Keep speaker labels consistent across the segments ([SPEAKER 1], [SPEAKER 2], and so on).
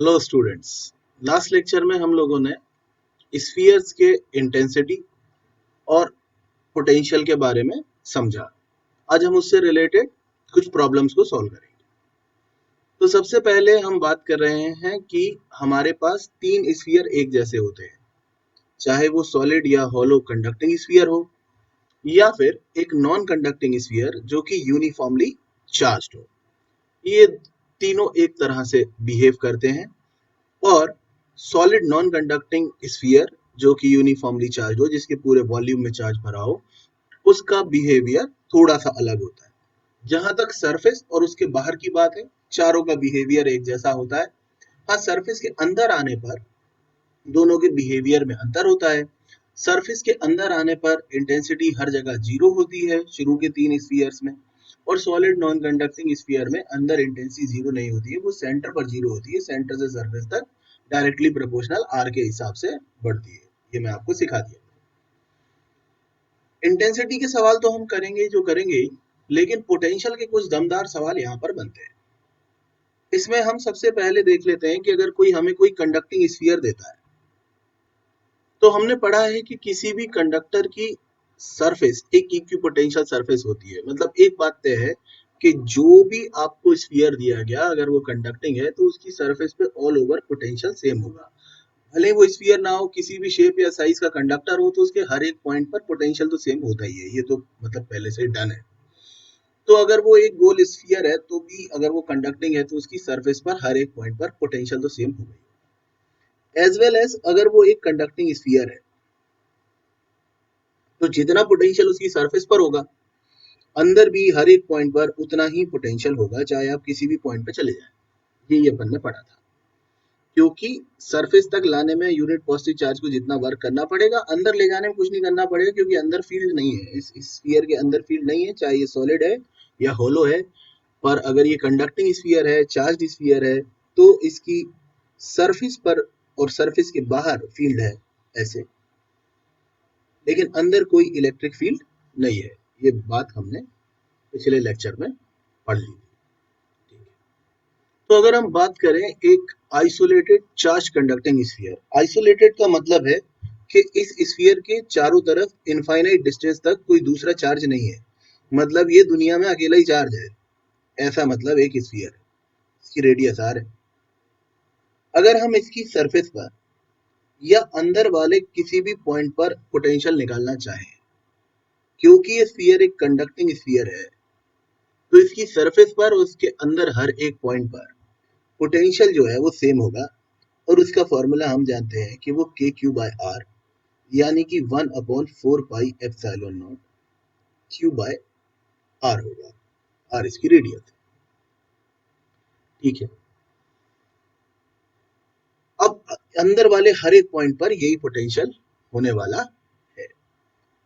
[SPEAKER 1] Hello students. Last lecture में हम लोगों ने स्फीयर्स के इंटेंसिटी और पोटेंशियल के बारे में समझा। आज हम उससे रिलेटेड कुछ प्रॉब्लम्स को सॉल्व करेंगे। तो सबसे पहले हम बात कर रहे हैं कि हमारे पास तीन स्फीयर एक जैसे होते हैं, चाहे वो सॉलिड या हॉलो कंडक्टिंग स्फीयर हो या फिर एक नॉन कंडक्टिंग स्फीयर जो कि यूनिफॉर्मली चार्ज्ड हो। ये तीनों एक तरह से बिहेव करते हैं। और सॉलिड नॉन कंडक्टिंग स्फीयर जो कि यूनिफॉर्मली चार्ज हो, जिसके पूरे वॉल्यूम में चार्ज भरा हो, उसका बिहेवियर थोड़ा सा अलग होता है। जहां तक सरफेस और उसके बाहर की बात है, चारों का बिहेवियर एक जैसा होता है। हाँ, सरफेस के अंदर आने पर दोनों के बिहेवियर में अंतर होता है। सरफेस के अंदर आने पर इंटेंसिटी हर जगह जीरो होती है शुरू के तीन स्फीयर्स में, और सॉलिड नॉन कंडक्टिंग स्फीयर में अंदर इंटेंसिटी जीरो नहीं होती है, वो सेंटर पर जीरो होती है। सेंटर से सरफेस तक डायरेक्टली प्रोपोर्शनल आर के हिसाब से बढ़ती है। ये मैं आपको सिखा दिया। इंटेंसिटी के सवाल तो हम करेंगे जो करेंगे, लेकिन पोटेंशियल के कुछ दमदार सवाल यहाँ पर बनते हैं। इसमें हम सबसे पहले देख लेते हैं कि अगर कोई हमें कोई कंडक्टिंग स्फीयर देता है, तो हमने पढ़ा है कि किसी भी कंडक्टर की सरफेस एक इक्विपोटेंशियल सरफेस होती है। मतलब एक बात तय है कि जो भी आपको स्फीयर दिया गया, अगर वो कंडक्टिंग है तो उसकी सरफेस पे ऑल ओवर पोटेंशियल सेम होगा। भले वो स्फीयर ना हो, किसी भी शेप या साइज का कंडक्टर हो, तो उसके हर एक पॉइंट पर पोटेंशियल तो सेम होता ही है। ये तो मतलब पहले से डन है। तो अगर वो एक गोल स्फीयर है तो भी अगर वो कंडक्टिंग है तो उसकी सरफेस पर हर एक पॉइंट पर पोटेंशियल तो सेम होगा। एज वेल एज अगर वो एक कंडक्टिंग स्फीयर है तो जितना पोटेंशियल उसकी सरफेस पर होगा, अंदर भी हर एक पॉइंट पर उतना ही पोटेंशियल होगा, चाहे आप किसी भी पॉइंट पे चले जाएं। ये अपन ने पढ़ा था। क्योंकि सरफेस तक लाने में यूनिट पॉजिटिव चार्ज को जितना वर्क करना पड़ेगा, अंदर ले जाने में कुछ नहीं करना पड़ेगा, क्योंकि अंदर फील्ड नहीं है। इस स्फीयर के अंदर फील्ड नहीं है, चाहे ये सॉलिड है या होलो है। पर अगर ये कंडक्टिंग स्फीयर है, चार्ज स्फीयर है, तो इसकी सरफेस पर और सरफेस के बाहर फील्ड है ऐसे, लेकिन अंदर कोई इलेक्ट्रिक फील्ड नहीं है। ये बात हमने पिछले लेक्चर में पढ़ ली थी। तो अगर हम बात करें एक isolated charge conducting sphere, isolated का मतलब है कि इस स्फीयर के चारों तरफ इनफाइनाइट डिस्टेंस तक कोई दूसरा चार्ज नहीं है। मतलब ये दुनिया में अकेला ही चार्ज है, ऐसा मतलब एक स्फीयर है। इसकी रेडियस आर है। अगर हम इसकी सरफेस पर या अंदर वाले किसी भी पॉइंट पर पोटेंशियल निकालना चाहें, क्योंकि ये स्फीयर एक कंडक्टिंग स्फीयर है, तो इसकी सरफेस पर और उसके अंदर हर एक पॉइंट पर पोटेंशियल जो है वो सेम होगा। और उसका फॉर्मूला हम जानते हैं कि वो के क्यू बाय आर, यानी कि 1/4 pi epsilon naught Q by R होगा। आर इसकी रेडियस है। ठीक है। अब अंदर वाले हर एक पॉइंट पर यही पोटेंशियल होने वाला है,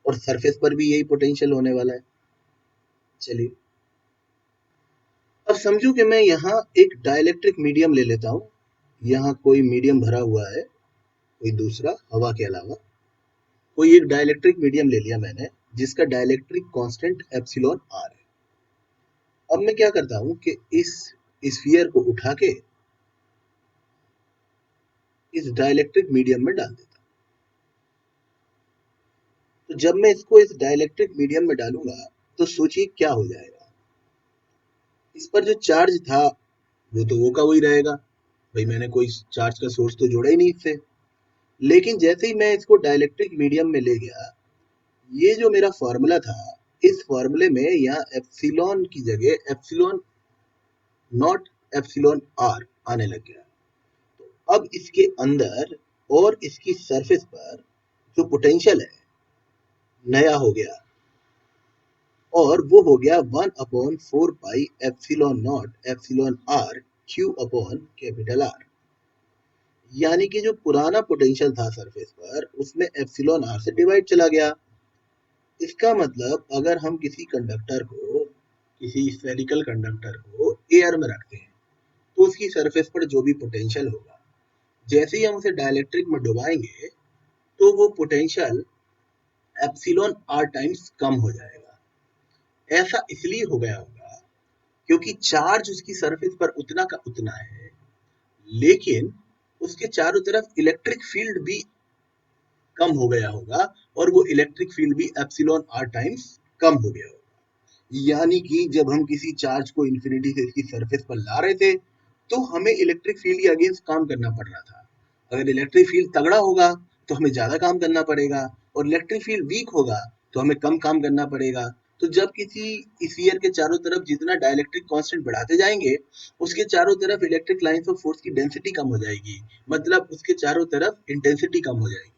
[SPEAKER 1] और सरफेस पर भी यही पोटेंशियल होने वाला है। चलिए, अब समझो कि मैं यहाँ एक डाइलेक्ट्रिक मीडियम ले लेता हूँ। यहाँ कोई मीडियम भरा हुआ है, कोई दूसरा हवा के अलावा। कोई एक डाइलेक्ट्रिक मीडियम ले लिया मैंने, जिसका डाइलेक्ट्रिक कांस्टेंट एप्सिलॉन आर है। अब मैं क्या करता हूँ कि इस स्फीयर को उठा के इस डाइलेक्ट्रिक मीडियम में डाल देता हूँ। तो जब मैं इसको इस डाइलेक्ट्रिक मीडियम में डालूंगा, तो सोचिए क्या हो जाएगा। इस पर जो चार्ज था वो तो वो का वही रहेगा। भाई, मैंने कोई चार्ज का सोर्स तो जोड़ा ही नहीं इससे। लेकिन जैसे ही मैं इसको डाइलेक्ट्रिक मीडियम में ले गया, ये जो मेरा फॉर्मूला था, इस फॉर्मूले में यहाँ एप्सिलॉन की जगह एप्सिलॉन नॉट एप्सिलॉन आर आने लग गया। तो अब इसके अंदर और इसकी सरफेस पर जो पोटेंशियल है नया हो गया, और वो हो गया 1/4 pi epsilon naught epsilon R Q upon capital R. यानी कि जो पुराना पोटेंशियल था सरफेस पर, उसमें एप्सिलॉन आर से डिवाइड चला गया। इसका मतलब अगर हम किसी कंडक्टर को, किसी स्फेरिकल कंडक्टर को एयर में रखते हैं, तो उसकी सरफेस पर जो भी पोटेंशियल होगा, जैसे ही हम उसे डाइलेक्ट्रिक में डुबाएंगे, तो वो पोटेंशियल एप्सिलॉन आर टाइम्स कम हो जाएगा। ऐसा इसलिए हो गया होगा क्योंकि चार्ज उसकी सरफेस पर उतना का उतना है, लेकिन उसके चारों तरफ इलेक्ट्रिक फील्ड भी कम हो गया होगा और वो इलेक्ट्रिक फील्ड भी एप्सिलॉन आर टाइम्स कम हो गया होगा। यानी कि जब हम किसी चार्ज को इंफिनिटी से इसकी सरफेस पर ला रहे थे तो हमें इलेक्ट्रिक फील्ड के अगेंस्ट काम करना पड़ रहा था। अगर इलेक्ट्रिक फील्ड तगड़ा होगा तो हमें ज्यादा काम करना पड़ेगा और इलेक्ट्रिक फील्ड वीक होगा तो हमें कम काम करना पड़ेगा। तो जब किसी स्फीयर के चारों तरफ जितना डाइलेक्ट्रिक कांस्टेंट बढ़ाते जाएंगे उसके चारों तरफ इलेक्ट्रिक लाइंस ऑफ फोर्स की डेंसिटी कम हो जाएगी, मतलब उसके चारों तरफ इंटेंसिटी कम हो जाएगी।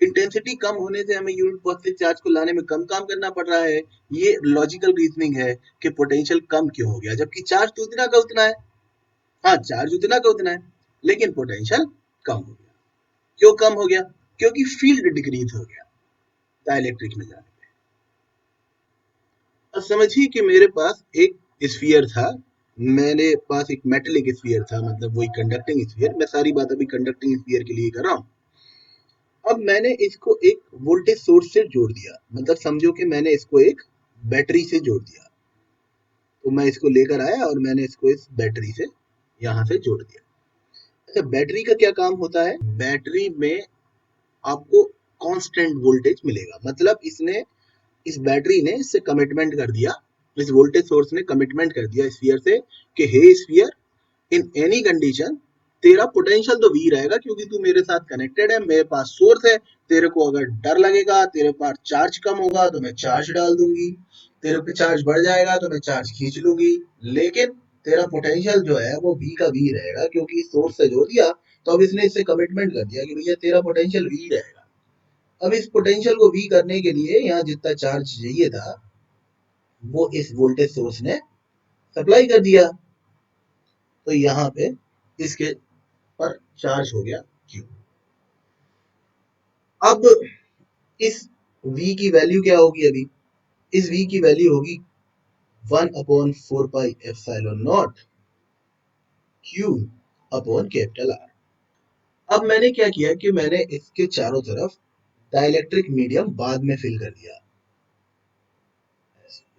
[SPEAKER 1] इंटेंसिटी कम होने से हमें यूनिट पॉजिटिव चार्ज को लाने में कम काम करना पड़ रहा है। ये लॉजिकल रीजनिंग है कि पोटेंशियल कम क्यों हो गया, जबकि चार्ज तो उतना का उतना है। हाँ, चार्ज उतना का उतना है लेकिन पोटेंशियल कम हो गया। क्यों कम हो गया? क्योंकि फील्ड डिक्रीज हो गया डाइलेक्ट्रिक में जाने पे। अब समझिए कि मेरे पास एक स्फीयर था, मेरे पास एक मेटेलिक स्फीयर था, मतलब वही कंडक्टिंग स्फीयर। मैं सारी बात अभी कंडक्टिंग स्फीयर के लिए कर रहा हूँ। अब मैंने इसको एक वोल्टेज सोर्स से जोड़ दिया, मतलब समझो कि मैंने इसको एक बैटरी से जोड़ दिया। तो मैं इसको लेकर आया और मैंने इसको इस बैटरी से यहाँ से जोड़ दिया। अच्छा, बैटरी का क्या काम होता है? बैटरी में आपको कांस्टेंट वोल्टेज मिलेगा, मतलब इसने इस बैटरी ने इससे कमिटमेंट कर दिया, इस वोल्टेज सोर्स ने कमिटमेंट कर दिया स्फीयर से कि हे स्फीयर, इन एनी कंडीशन तेरा पोटेंशियल तो वी रहेगा क्योंकि तू मेरे साथ कनेक्टेड है, मेरे पास सोर्स है। तेरे को अगर डर लगेगा, तेरे पास चार्ज कम होगा तो मैं चार्ज डाल दूंगी, तेरे पे चार्ज बढ़ जाएगा तो मैं चार्ज खींच लूंगी, लेकिन तेरा पोटेंशियल जो है वो वी का वी रहेगा क्योंकि सोर्स से जोड़ दिया। तो अब इसने इससे कमिटमेंट कर दिया कि भैया तेरा पोटेंशियल वी रहेगा। अब इस पोटेंशियल को वी करने के लिए यहाँ जितना चार्ज चाहिए था वो इस वोल्टेज सोर्स ने सप्लाई कर दिया। तो यहाँ पे इसके पर चार्ज हो गया Q। अब इस V की वैल्यू क्या होगी? अभी इस V की वैल्यू होगी 1/4 pi epsilon not Q upon capital R। अब मैंने क्या किया कि मैंने इसके चारों तरफ डाइलेक्ट्रिक मीडियम बाद में फिल कर दिया,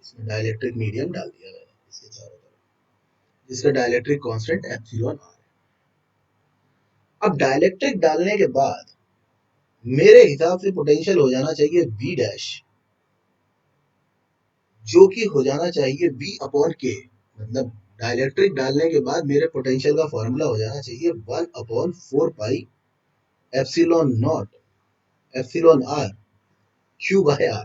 [SPEAKER 1] इसमें डाइलेक्ट्रिक मीडियम डाल दिया मैंने इसके चारों तरफ, जिसका डाइलेक्ट्रिक कांस्टेंट एप्सिलॉन R है। अब डाइलेक्ट्रिक डालने के बाद मेरे हिसाब से पोटेंशियल हो जाना चाहिए V डैश, जो कि हो जाना चाहिए V अपॉन के, मतलब डाइलेक्ट्रिक डालने के बाद मेरे पोटेंशियल का फॉर्मूला हो जाना चाहिए 1/4 pi epsilon naught epsilon R Q by R.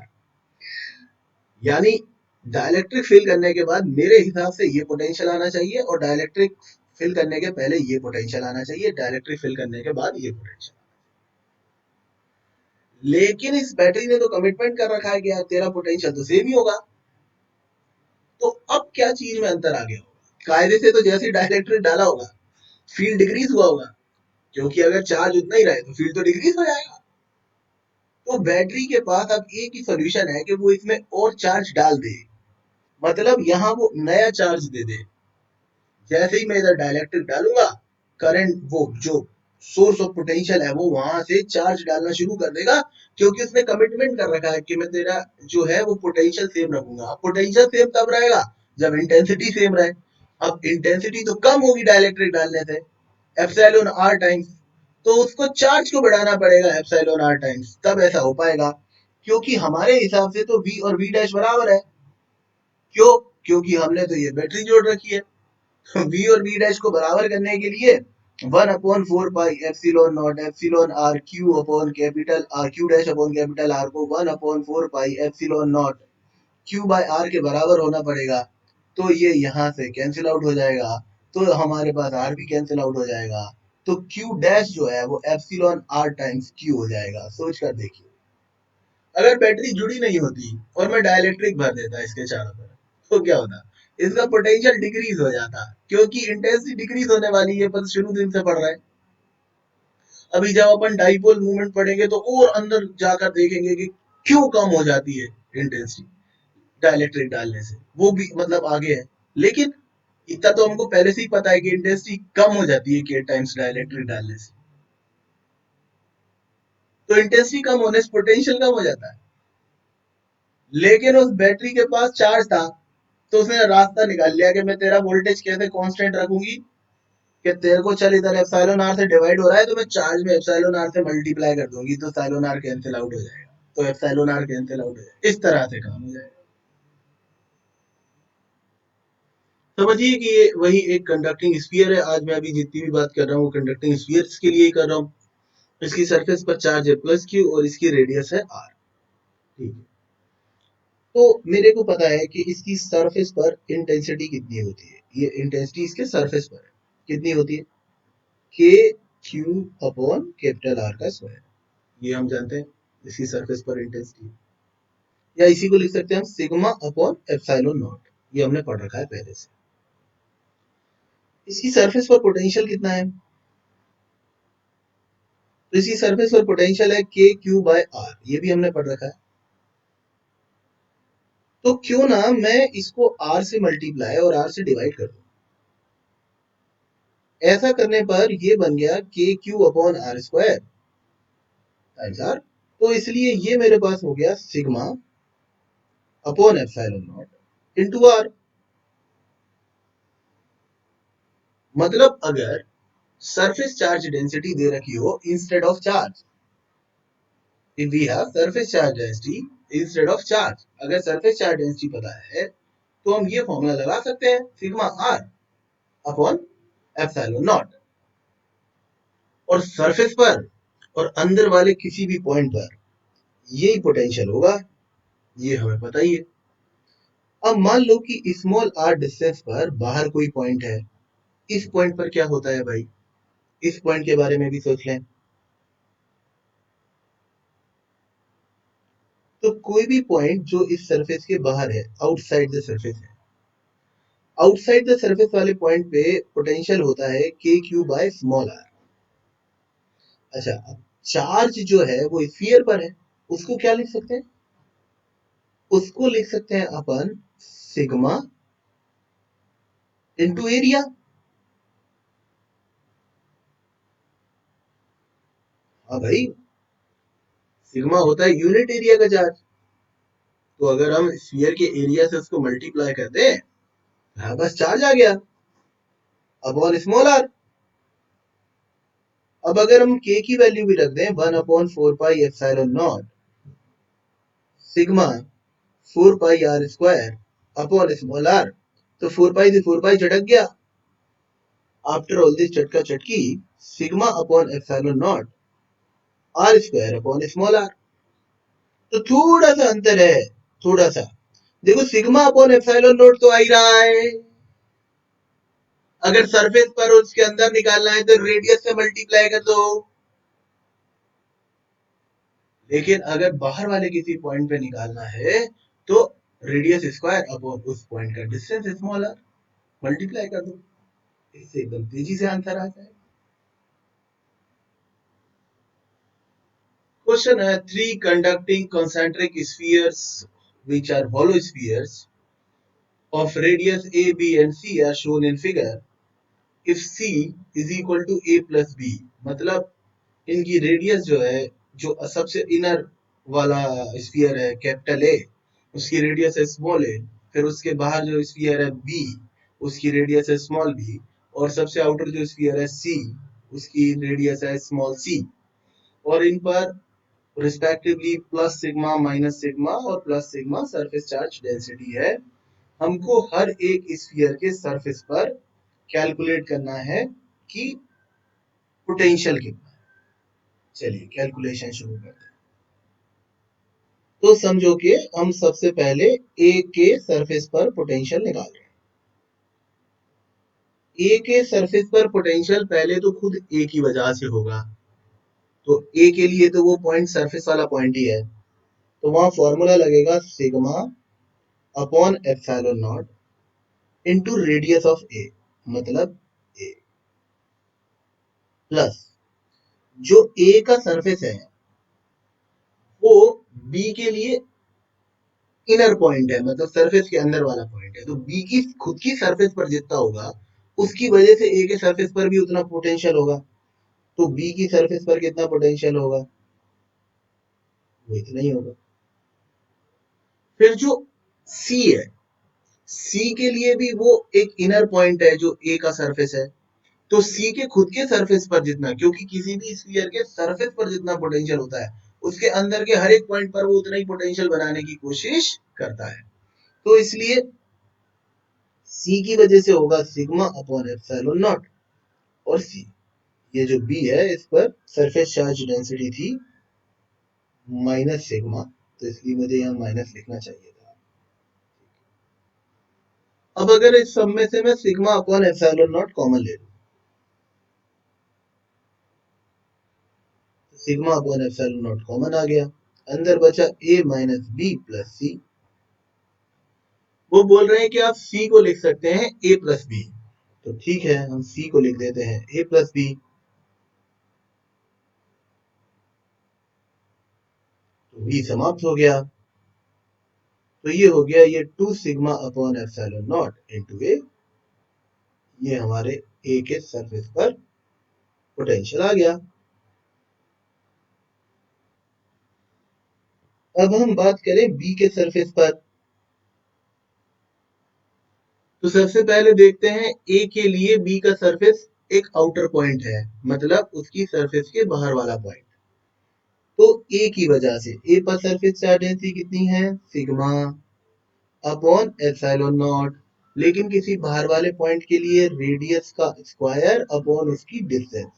[SPEAKER 1] यानी डाइलेक्ट्रिक फिल करने के बाद मेरे हिसाब से ये पोटेंशियल आना चाहिए और डाइलेक्ट्रिक फिल करने के पहले ये पोटेंशियल आना चाहिए, डाइलेक्ट्रिक फिल करने के बाद ये पोटेंशियल। लेकिन इस बैटरी ने तो कमिटमेंट कर रखा है कि यार तेरा पोटेंशियल तो सेम ही होगा। तो अब क्या चीज में अंतर आ गया होगा? कायदे से तो जैसे डाइलेक्ट्रिक डाला होगा फील्ड डिक्रीज हुआ होगा, क्योंकि अगर चार्ज उतना ही रहे तो फील्ड तो डिक्रीज हो जाएगा। तो बैटरी के पास अब एक ही सोल्यूशन है कि वो इसमें और चार्ज डाल दे, मतलब यहाँ वो नया चार्ज दे दे। जैसे ही मैं इधर डाइलेक्ट्रिक डालूंगा, करंट वो जो सोर्स ऑफ पोटेंशियल है वो वहां से चार्ज डालना शुरू कर देगा, क्योंकि उसने कमिटमेंट कर रखा है कि मैं तेरा जो है वो पोटेंशियल सेम रखूंगा। अब पोटेंशियल सेम तब रहेगा जब इंटेंसिटी सेम रहे। अब इंटेंसिटी तो कम होगी डाइलेक्ट्रिक डालने से, एप्सिलॉन आर टाइम्स, तो उसको चार्ज को बढ़ाना पड़ेगा एप्सिलॉन आर टाइम्स, तब ऐसा हो पाएगा। क्योंकि हमारे हिसाब से तो V और V डैश बराबर है। क्यों? क्योंकि हमने तो ये बैटरी जोड़ रखी है। V और V डैश को बराबर करने के लिए 1/4 pi epsilon naught epsilon R Q upon capital R Q dash upon capital R को 1/4 pi epsilon naught Q by R के बराबर होना पड़ेगा। तो ये यहाँ से कैंसिल आउट हो जाएगा, तो हमारे पास आर भी कैंसिल आउट हो जाएगा। तो क्यू डैश जो है वो एप्सिलॉन आर टाइम्स क्यू हो जाएगा। सोच कर देखिए, अगर बैटरी जुड़ी नहीं होती और मैं डाइलेक्ट्रिक भर देता इसके चारों तरफ तो क्या होता? इसका पोटेंशियल डिक्रीज हो जाता, क्योंकि इंटेंसिटी डिक्रीज होने वाली है, पर शुरू दिन से पढ़ रहे हैं। अभी जब अपन डाइपोल मूवमेंट पढ़ेंगे तो और अंदर जाकर देखेंगे कि क्यों कम हो जाती है इंटेंसिटी डाइलेक्ट्रिक डालने से, वो भी मतलब आगे है। लेकिन इतना तो हमको पहले से ही पता है कि इंटेंसिटी कम हो जाती है के टाइम्स डाइलेक्ट्रिक डालने से, तो इंटेंसिटी कम होने से पोटेंशियल कम हो जाता है। लेकिन उस बैटरी के पास चार्ज था तो उसने रास्ता निकाल लिया कि मैं तेरा वोल्टेज कैसे कांस्टेंट रखूंगी, कि तेरे को चल इधर एप्सिलॉन आर से डिवाइड हो रहा है तो मैं चार्ज में एप्सिलॉन आर से मल्टीप्लाई कर दूंगी तो एप्सिलॉन आर कैंसिल आउट हो जाएगा, तो एप्सिलॉन आर कैंसिल आउट हो जाएगा, इस तरह से काम हो जाएगा। समझिए कि ये वही एक कंडक्टिंग स्फीयर है। आज मैं अभी जितनी भी बात कर रहा हूँ वो कंडक्टिंग स्फीयर्स के लिए ही कर रहा हूँ। इसकी सरफेस पर चार्ज है प्लस क्यू और इसकी रेडियस है आर। ठीक है, तो मेरे को पता है कि इसकी सरफेस पर इंटेंसिटी कितनी होती है। ये इंटेंसिटी इसके सरफेस पर है, कितनी होती है, के क्यू अपॉन कैपिटल आर का स्क्वायर। ये हम जानते हैं इसकी सरफेस पर इंटेंसिटी, या इसी को लिख सकते हैं हम सिग्मा अपॉन एप्सिलॉन नॉट। ये हमने पढ़ रखा है पहले से। इसकी सरफेस पर पोटेंशियल कितना है, तो इसकी सरफेस पर पोटेंशियल है के क्यू बाय आर, ये भी हमने पढ़ रखा है। तो क्यों ना मैं इसको आर से मल्टीप्लाई और आर से डिवाइड कर दूं। ऐसा करने पर ये बन गया K Q upon R square times R. तो इसलिए ये मेरे पास हो गया sigma upon epsilon not into R. मतलब अगर सरफेस चार्ज डेंसिटी दे रखी हो instead of charge, if we have surface charge density instead of charge, अगर सरफेस चार्ज डेंसिटी पता है तो हम ये फॉर्मूला लगा सकते हैं sigma R upon epsilon naught. और सरफेस पर और अंदर वाले किसी भी पॉइंट पर यही पोटेंशियल होगा, ये हमें पता ही है। अब मान लो कि स्मॉल आर डिस्टेंस पर बाहर कोई पॉइंट है, इस पॉइंट पर क्या होता है भाई, इस पॉइंट के बारे में भी सोच लें। तो कोई भी पॉइंट जो इस सरफेस के बाहर है, आउटसाइड द सरफेस है, आउटसाइड द सरफेस वाले पॉइंट पे पोटेंशियल होता है के क्यू बाय स्मॉल आर। अच्छा, अब चार्ज जो है वो स्फीयर पर है, उसको क्या लिख सकते हैं, उसको लिख सकते हैं अपन सिग्मा इनटू एरिया। हाँ भाई, सिग्मा होता है यूनिट एरिया का चार्ज, तो अगर हम स्फीयर के एरिया से उसको मल्टीप्लाई कर दें, हाँ बस चार्ज आ गया अपॉन स्मॉल आर। अब अगर हम के की वैल्यू भी रख दें 1/4 pi epsilon naught sigma 4 pi R square upon small R, तो 4 पाई से 4 पाई झटक गया। आफ्टर ऑल दिस चटका चटकी sigma upon epsilon not R square upon small R. तो थोड़ा सा अंतर है, थोड़ा सा। देखो सिग्मा अपॉन एप्सिलॉन नॉट तो आ ही रहा है, अगर सरफेस पर उसके अंदर निकालना है तो रेडियस से मल्टीप्लाई कर दो। लेकिन अगर बाहर वाले किसी पॉइंट पे निकालना है तो रेडियस स्क्वायर अपॉन उस पॉइंट का डिस्टेंस स्मॉल आर मल्टीप्लाई कर दो, इससे एकदम तेजी से आंसर आ जाए। क्वेश्चन है, three conducting concentric spheres which are hollow spheres of radius a, b and c are shown in figure if c is equal to a plus b। मतलब इनकी रेडियस जो है, जो सबसे इनर वाला स्फीयर है कैपिटल ए, उसकी radius है स्मॉल ए, फिर उसके बाहर जो स्फीयर है बी, उसकी रेडियस है स्मॉल बी, और सबसे आउटर जो स्फीयर है सी, उसकी रेडियस है स्मॉल सी। और इन पर respectively plus sigma minus sigma और plus sigma surface charge density है। हमको हर एक स्फीयर के सरफेस पर कैलकुलेट करना है कि पोटेंशियल कितना है। चलिए कैलकुलेशन शुरू करते हैं। तो समझो कि हम सबसे पहले ए के सरफेस पर पोटेंशियल निकाल रहे हैं। ए के सरफेस पर पोटेंशियल पहले तो खुद ए की वजह से होगा, तो ए के लिए तो वो पॉइंट सरफेस वाला पॉइंट ही है, तो वहां फॉर्मूला लगेगा sigma upon epsilon not into radius of A, मतलब ए, प्लस जो ए का सरफेस है वो बी के लिए इनर पॉइंट है, मतलब सरफेस के अंदर वाला पॉइंट है, तो बी की खुद की सरफेस पर जितना होगा उसकी वजह से ए के सरफेस पर भी उतना पोटेंशियल होगा, तो बी की सरफेस पर कितना पोटेंशियल होगा, वो इतना ही होगा। फिर जो सी है, सी के लिए भी वो एक इनर पॉइंट है जो ए का सरफेस है, तो सी के खुद के सरफेस पर जितना, क्योंकि किसी भी स्फीयर के सरफेस पर जितना पोटेंशियल होता है उसके अंदर के हर एक पॉइंट पर वो उतना ही पोटेंशियल बनाने की कोशिश करता है। तो इसलिए सी की वजह से होगा सिग्मा अपॉन एप्सिलॉन नॉट। और सी, ये जो बी है इस पर सरफेस चार्ज डेंसिटी थी माइनस सिग्मा, तो इसलिए मुझे यहाँ माइनस लिखना चाहिए था। अब अगर इस सब में से मैं sigma upon epsilon not common ले लूं, तो sigma upon epsilon not common आ गया, अंदर बचा a minus B plus C. वो बोल रहे हैं कि आप c को लिख सकते हैं a प्लस बी, तो ठीक है हम c को लिख देते हैं a प्लस बी। तो b समाप्त हो गया, तो ये हो गया ये 2 sigma upon epsilon not into a, ये हमारे a के सरफेस पर पोटेंशियल आ गया। अब हम बात करें b के सरफेस पर, तो सबसे पहले देखते हैं a के लिए b का सरफेस एक आउटर पॉइंट है, मतलब उसकी सरफेस के बाहर वाला पॉइंट। तो a की वजह से a पर सरफेस चार्ज डेंसिटी कितनी है, सिग्मा अपॉन एप्सिलॉन नॉट, लेकिन किसी बाहर वाले पॉइंट के लिए रेडियस का स्क्वायर अपॉन उसकी डिस्टेंस,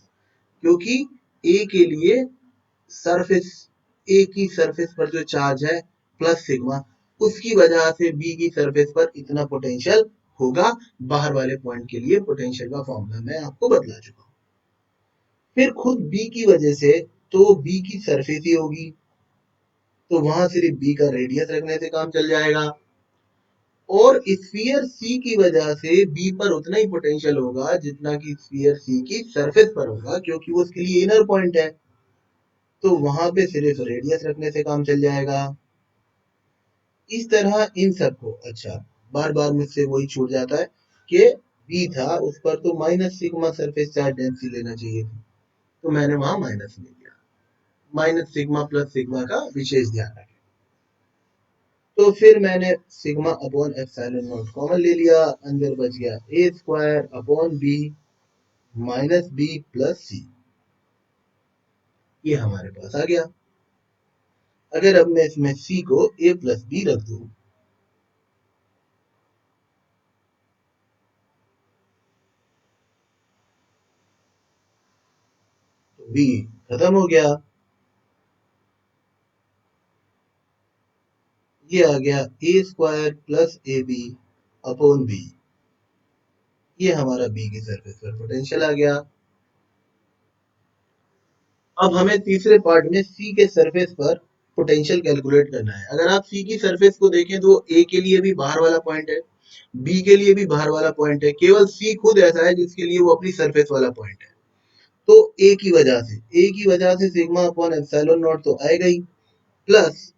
[SPEAKER 1] क्योंकि a के लिए सरफेस, a की सरफेस पर जो चार्ज है प्लस सिग्मा, उसकी वजह से b की सरफेस पर इतना पोटेंशियल होगा। बाहर वाले पॉइंट के लिए पोटेंशियल का फॉर्मूला मैं आपको बतला चुका हूं। फिर खुद b की वजह से, तो b की सरफेस ही होगी, तो वहां सिर्फ b का रेडियस रखने से काम चल जाएगा। और स्फीयर C की वजह से B पर उतना ही पोटेंशियल होगा जितना कि स्फीयर C की सरफेस पर होगा, क्योंकि वो उसके लिए इनर पॉइंट है, तो वहां पे सिर्फ रेडियस रखने से काम चल जाएगा। इस तरह इन सबको, अच्छा बार बार मुझसे वही छूट जाता है कि B था उस पर तो minus sigma surface charge density लेना चाहिए थी, तो मैंने वहां माइनस ले लिया, माइनस सिग्मा प्लस सिग्मा का विशेष ध्यान रखें। तो फिर मैंने sigma upon epsilon not common ले लिया, अंदर बच गया a square upon B minus B plus C, ये हमारे पास आ गया। अगर अब मैं इसमें c को a प्लस बी रख दूं, तो b खत्म हो गया, ये आ गया a square plus A B upon B, ये हमारा b की सरफेस पर पोटेंशियल आ गया। अब हमें तीसरे पार्ट में c के सरफेस पर पोटेंशियल कैलकुलेट करना है। अगर आप c की सरफेस को देखें तो a के लिए भी बाहर वाला पॉइंट है, b के लिए भी बाहर वाला पॉइंट है, केवल c खुद ऐसा है जिसके लिए वो अपनी सरफेस वाला पॉइंट है। तो a की वजह से सिग्मा अपॉन एप्सिलॉन नॉट तो आएगा ही, प्लस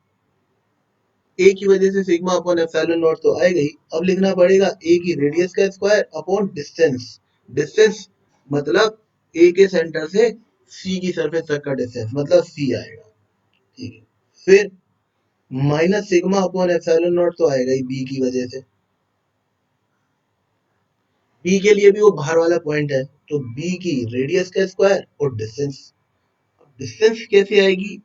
[SPEAKER 1] a की वजह से सिग्मा अपॉन एप्सिलॉन नॉट तो आएगा ही। अब लिखना पड़ेगा a की रेडियस का स्क्वायर अपॉन डिस्टेंस, डिस्टेंस मतलब a के सेंटर से c की सरफेस तक का डिस्टेंस, मतलब c आएगा, ठीक है। फिर minus sigma upon epsilon not तो आएगा ही b की वजह से, b के लिए भी वो बाहर वाला पॉइंट है, तो b की रेडियस का स्क्वायर और डिस्टेंस। डिस्टेंस कैसे आएगी,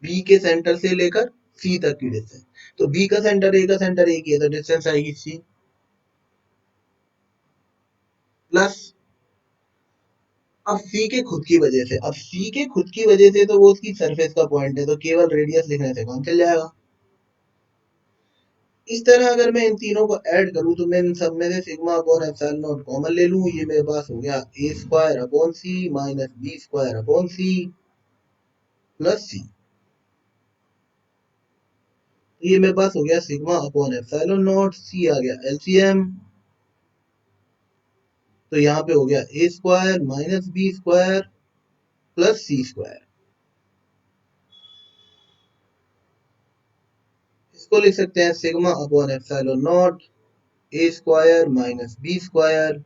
[SPEAKER 1] b के सेंटर से लेकर c तक की डिस्टेंस, तो b का सेंटर a का सेंटर एक ही है, तो डिस्टेंस आएगी c प्लस, अब c के खुद की वजह से, अब c के खुद की वजह से तो वो उसकी सरफेस का पॉइंट है, तो केवल रेडियस लिखने से काम चल जाएगा। इस तरह अगर मैं इन तीनों को ऐड करूं तो मैं इन सब में से sigma upon epsilon not common ले लूं, ये मेरे पास हो गया a square upon C minus B square upon C plus C, तो ये मेरे पास हो गया sigma upon epsilon not, C आ गया एलसीएम, तो यहाँ पे हो गया a square minus B square plus C square. इसको लिख सकते हैं sigma upon epsilon not a square minus B square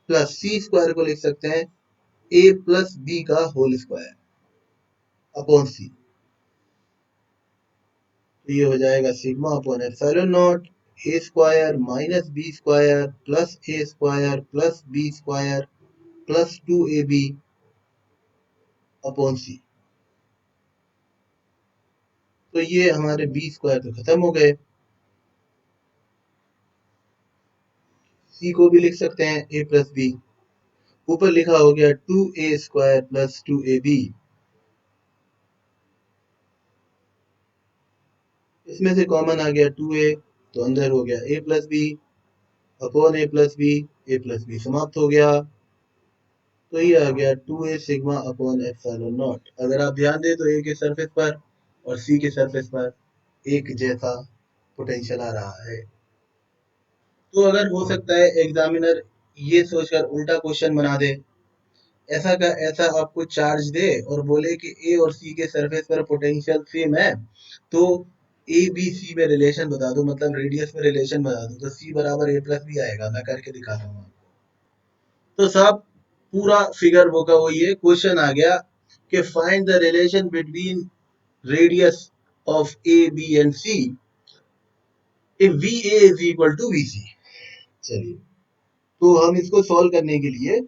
[SPEAKER 1] plus C square को लिख सकते हैं a प्लस बी का होल स्क्वायर अपॉन सी, तो ये हो जाएगा sigma upon epsilon not a square minus B square plus a square plus B square plus 2ab upon C. तो ये हमारे बी स्क्वायर तो खत्म हो गए। सी को भी लिख सकते हैं a प्लस बी। ऊपर लिखा हो गया 2a स्क्वायर प्लस 2ab। इसमें से कॉमन आ गया 2a, तो अंदर हो गया a plus B upon a plus B समाप्त हो गया। तो ये आ गया 2a sigma upon epsilon not. अगर आप ध्यान दें तो a के सरफेस पर और c के सरफेस पर एक जैसा पोटेंशियल आ रहा है। तो अगर हो सकता है एग्जामिनर ये सोचकर उल्टा क्वेश्चन बना दे, ऐसा का ऐसा आपको चार्ज दे और बोले कि ए और सी के सरफेस पर पोटेंशियल सेम है, तो ए बी सी में रिलेशन बता दो, मतलब रेडियस में रिलेशन बता दो, तो सी बराबर ए प्लस बी आएगा। मैं करके दिखाता हूँ। तो साहब पूरा फिगर वो का वही है। क्वेश्चन आ गया कि find the relation between radius of A B and C if V A is equal to V C. चलिए, तो हम इसको सॉल्व करने के लिए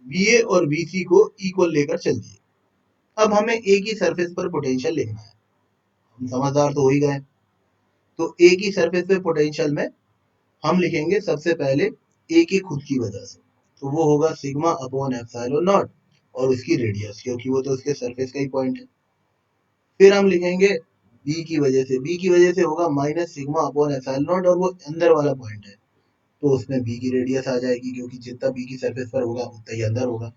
[SPEAKER 1] वी ए और वी सी को इक्वल लेकर चल दिए। अब हमें ए की सरफेस पर पोटेंशियल लिखना है। हम समझदार तो हो ही गए। तो ए की सरफेस पे पोटेंशियल में हम लिखेंगे सबसे पहले ए की खुद की वजह से, तो वो होगा सिग्मा अपॉन एप्सिलॉन नॉट और उसकी रेडियस, क्योंकि वो तो उसके सरफेस का ही पॉइंट है। फिर हम लिखेंगे बी की वजह से, बी की वजह से होगा minus sigma upon epsilon naught और वो अंदर वाला पॉइंट है, तो उसमें बी की रेडियस आ जाएगी, क्योंकि जितना बी की सरफेस पर होगा उतना ही अंदर होगा।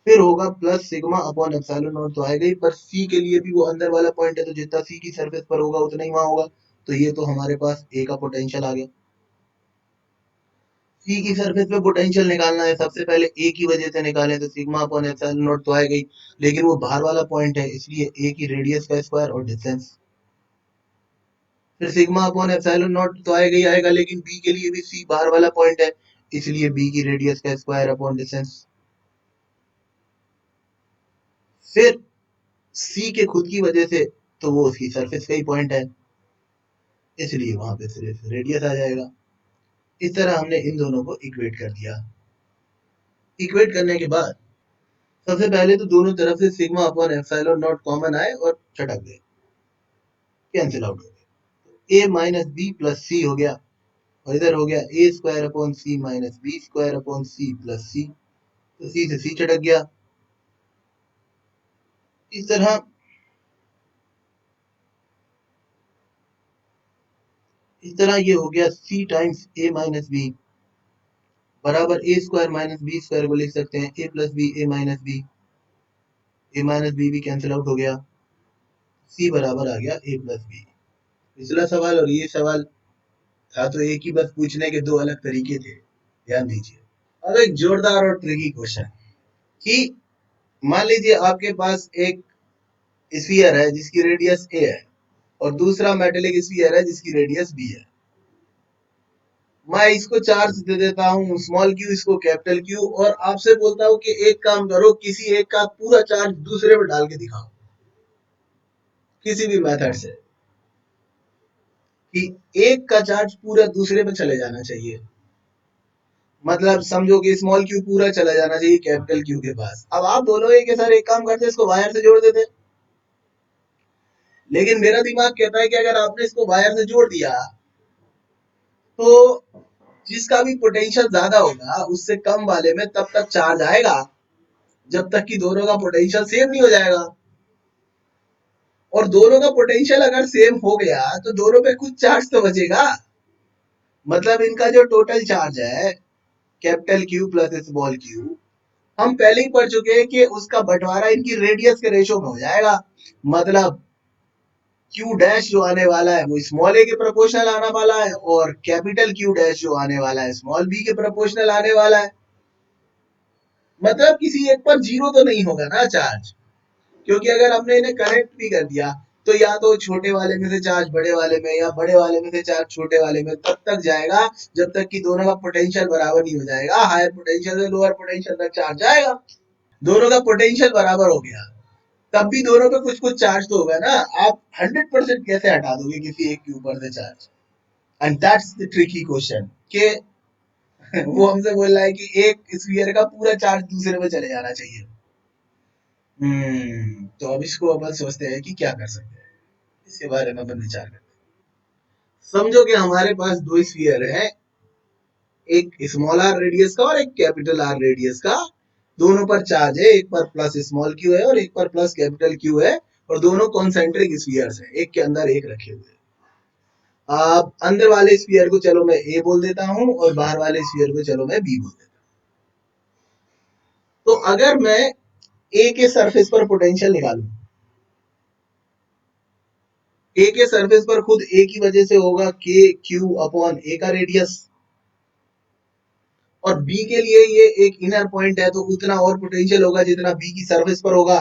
[SPEAKER 1] फिर होगा plus sigma upon epsilon not, तो आएगा ही, पर सी के लिए भी वो अंदर वाला पॉइंट है, तो जितना सी की सरफेस पर होगा उतना ही वहां होगा। तो ये तो हमारे पास ए का पोटेंशियल आ गया। सी की सरफेस पे पोटेंशियल निकालना है, सबसे पहले ए की वजह से निकालें, तो सिग्मा अपॉन एप्सिलॉन नॉट तो आएगा ही, लेकिन वो बाहर वाला पॉइंट है, इसलिए ए की रेडियस का स्क्वायर और डिस्टेंस। फिर सिग्मा अपॉन एप्सिलॉन नॉट तो आएगा ही आएगा, लेकिन बी के लिए भी सी बाहर वाला पॉइंट है, इसलिए बी की रेडियस का स्क्वायर अपॉन डिस्टेंस। फिर सी के खुद की वजह से, तो वो उसकी सरफेस का ही पॉइंट है, इसलिए वहां पे सिर्फ रेडियस आ जाएगा। इस तरह हमने इन दोनों को इक्वेट कर दिया। इक्वेट करने के बाद सबसे पहले तो दोनों तरफ से sigma upon epsilon not common आए और छटक गए, कैंसिल आउट हो गए। A minus B plus C हो गया, और इधर हो गया A square upon C minus B square upon C plus C, तो सी से सी छटक गया। इस तरह ये हो गया सी टाइम्स ए माइनस बी बराबर ए स्क्वायर माइनस बी स्क्वायर को लिख सकते हैं ए plus B, A minus B भी कैंसिल आउट हो गया, सी बराबर आ गया ए प्लस बी। पिछला सवाल और ये सवाल था तो एक ही, बस पूछने के दो अलग तरीके थे, ध्यान दीजिए। अब एक जोरदार और ट्रिकी क्वेश्चन कि मान लीजिए आपके पास एक स्फीयर है जिसकी रेडियस ए है और दूसरा मेटेलिक स्फीयर है जिसकी रेडियस बी है। मैं इसको चार्ज दे देता हूँ स्मॉल क्यू, इसको कैपिटल क्यू, और आपसे बोलता हूँ कि एक काम करो, किसी एक का पूरा चार्ज दूसरे पे डाल के दिखाओ, किसी भी मेथड से, कि एक का चार्ज पूरा दूसरे पे चले जाना चाहिए। मतलब समझो कि स्मॉल क्यू पूरा चला जाना चाहिए कैपिटल क्यू के पास। अब आप बोलोगे कि सर एक काम करते इसको वायर से जोड़ देते, लेकिन मेरा दिमाग कहता है कि अगर आपने इसको वायर से जोड़ दिया तो जिसका भी पोटेंशियल ज्यादा होगा उससे कम वाले में तब तक चार्ज आएगा जब तक कि दोनों का पोटेंशियल सेम नहीं हो जाएगा। और दोनों का पोटेंशियल अगर सेम हो गया तो दोनों पे कुछ चार्ज तो बचेगा। मतलब इनका जो टोटल चार्ज है capital Q plus small Q, हम पहले ही पढ़ चुके हैं कि उसका बंटवारा इनकी रेडियस के रेशो में हो जाएगा। मतलब क्यू डैश जो आने वाला है वो स्मॉल ए के प्रोपोर्शनल आने वाला है, और कैपिटल क्यू डैश जो आने वाला है स्मॉल बी के प्रोपोर्शनल आने वाला है। मतलब किसी एक पर जीरो तो नहीं होगा ना चार्ज, क्योंकि अगर हमने इन्हें कनेक्ट भी कर दिया तो या तो छोटे वाले में से चार्ज बड़े वाले में या बड़े वाले में से चार्ज छोटे वाले में तब तक जाएगा जब तक कि दोनों का पोटेंशियल बराबर नहीं हो जाएगा। हायर पोटेंशियल से लोअर पोटेंशियल तक चार्ज जाएगा। दोनों का पोटेंशियल बराबर हो गया तब भी दोनों पे कुछ कुछ चार्ज तो होगा ना। आप 100% कैसे हटा दोगे किसी एक के ऊपर से charge? And that's the tricky question के वो हमसे बोल रहा है कि एक स्फीयर का पूरा चार्ज दूसरे में चले जाना चाहिए। तो अब इसको अपन सोचते हैं कि क्या कर सकते हैं, इसके बारे में अपन विचार करते हैं। समझो कि हमारे पास दो स्फीयर है, एक स्मॉल आर रेडियस का और एक कैपिटल आर रेडियस का। दोनों पर चार्ज है, एक पर प्लस स्मॉल क्यू है और एक पर प्लस कैपिटल क्यू है, और दोनों कॉन्सेंट्रिक स्फीयर्स हैं, एक के अंदर एक रखे हुए हैं। अब अंदर वाले स्फीयर को चलो मैं ए बोल देता हूं और बाहर वाले स्फीयर को चलो मैं बी बोल देता हूं। तो अगर मैं ए के सरफेस पर पोटेंशियल निकालूं, ए के सरफेस पर खुद ए की वजह से होगा के क्यू अपॉन ए का रेडियस, और बी के लिए ये एक इनर पॉइंट है तो उतना और पोटेंशियल होगा जितना बी की सरफेस पर होगा।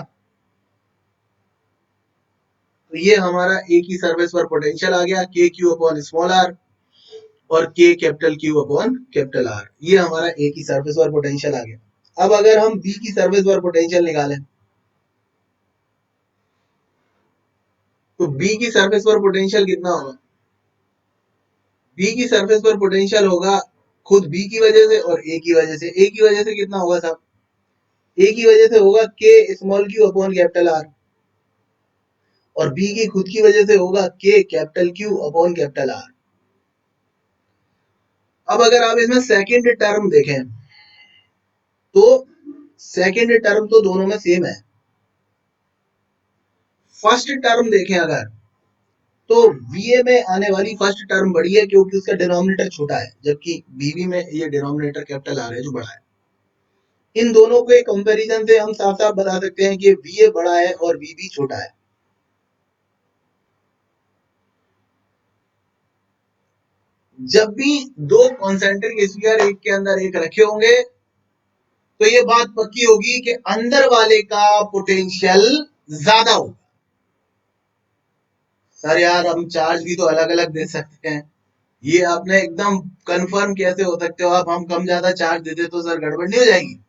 [SPEAKER 1] तो ये हमारा ए की सरफेस पर पोटेंशियल आ गया, K Q upon small are और के capital Q upon capital R. ये हमारा ए की सरफेस पर पोटेंशियल आ गया। अब अगर हम बी की सरफेस पर पोटेंशियल निकालें, तो बी की सरफेस पर पोटेंशियल कितना होगा? बी की सरफेस पर पोटेंशियल होगा खुद बी की वजह से और ए की वजह से। ए की वजह से कितना होगा साहब? ए की वजह से होगा के small Q upon capital are, और बी की खुद की वजह से होगा के capital Q upon capital are. अब अगर आप इसमें सेकंड टर्म देखें, तो सेकंड टर्म तो दोनों में सेम है। फर्स्ट टर्म देखें अगर, तो वीए में आने वाली फर्स्ट टर्म बड़ी है क्योंकि उसका डिनोमिनेटर छोटा है, जबकि बीवी में ये डिनोमिनेटर कैपिटल आर है जो बड़ा है। इन दोनों के कंपैरिजन से हम साफ साफ बता सकते हैं कि वीए बड़ा है और वीबी छोटा है। जब भी दो कॉन्सेंट्रिक स्फीयर एक के अंदर एक रखे होंगे, तो ये बात पक्की होगी कि अंदर वाले का पोटेंशियल ज्यादा होगा। सर यार हम चार्ज भी तो अलग अलग दे सकते हैं, ये आपने एकदम कंफर्म कैसे हो सकते हो आप? हम कम ज्यादा चार्ज देते तो सर गड़बड़ नहीं हो जाएगी?